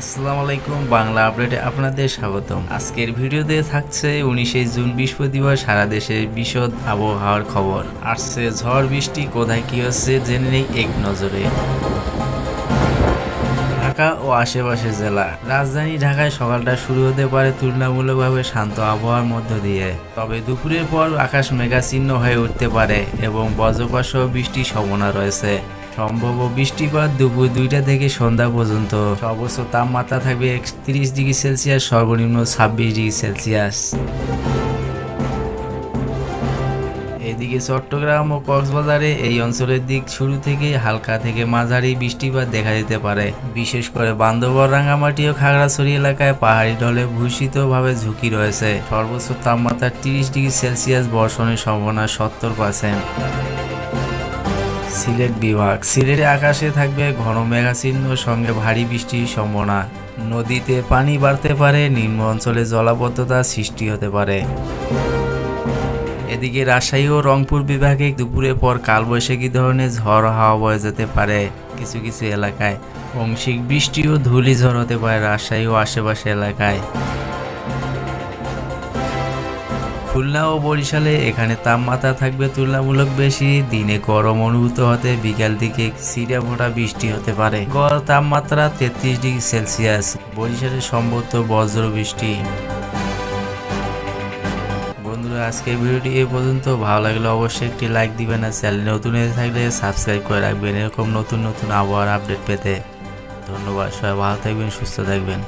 আসসালামু আলাইকুম, বাংলা আপডেটে আপনাদের স্বাগতম। আজকের ভিডিওতে থাকছে 19শে জুন বৃহস্পতিবার সারা দেশে বিশদ আবহাওয়ার খবর। আসছে ঝড় বৃষ্টি, কোথায় কি হচ্ছে জেনে নেই এক নজরে। ঢাকা ও আশেপাশের জেলা। রাজধানী ঢাকায় সকালটা শুরু হতে পারে তুলনামূলকভাবে শান্ত আবহাওয়ার মধ্য দিয়ে, তবে দুপুরের পর আকাশ মেঘাচ্ছন্ন হয়ে উঠতে পারে এবং বজ্রপাত সহ বৃষ্টির সম্ভাবনা রয়েছে। সম্ভাব্য বৃষ্টিপাত দুপুর 2টা থেকে সন্ধ্যা পর্যন্ত। সর্বোচ্চ তাপমাত্রা থাকবে 31 ডিগ্রি সেলসিয়াস, সর্বনিম্ন 26 ডিগ্রি সেলসিয়াস। এদিকে চট্টগ্রাম ও কক্সবাজারে এই অঞ্চলের দিক শুরু থেকে হালকা থেকে মাঝারি বৃষ্টিপাত দেখা যেতে পারে। বিশেষ করে বান্দরবান, রাঙ্গামাটি ও খাগড়াছড়ি এলাকায় পাহাড়ি ঢলে ভূষিতভাবে ঝুঁকি রয়েছে। সর্বোচ্চ তাপমাত্রা 30 ডিগ্রি সেলসিয়াস, বর্ষণের সম্ভাবনা 70%। সিলেট বিভাগ। সিলেটে আকাশে থাকবে ঘন মেঘাচ্ছন্ন সঙ্গে ভারী বৃষ্টির সম্ভাবনা। নদীতে পানি বাড়তে পারে, নিম্ন অঞ্চলে জলাবদ্ধতা সৃষ্টি হতে পারে। এদিকে রাজশাহী ও রংপুর বিভাগে দুপুরের পর কালবৈশাখী ধরনের ঝড় হাওয়া বয়ে যেতে পারে। কিছু কিছু এলাকায় আংশিক বৃষ্টি ও ধূলিঝড় হতে পারে রাজশাহী ও আশেপাশে এলাকায়। খুলনা ও বরিশালে এখানে তাপমাত্রা থাকবে তুলনামূলক বেশি। দিনে গরম অনুভূত হতে বিকাল দিকে ছিটেফোঁটা বৃষ্টি হতে পারে। গড় তাপমাত্রা 33 ডিগ্রি সেলসিয়াস। বরিশালে সম্ভবত বজ্র বৃষ্টি। বন্ধুরা, আজকের ভিডিওটি এ পর্যন্ত। ভালো লাগলে অবশ্যই একটি লাইক দিবেন, আর চ্যানেল নতুন হয়ে থাকলে সাবস্ক্রাইব করে রাখবেন এরকম নতুন নতুন আবহাওয়ার আপডেট পেতে। ধন্যবাদ। সবাই ভালো থাকবেন, সুস্থ থাকবেন।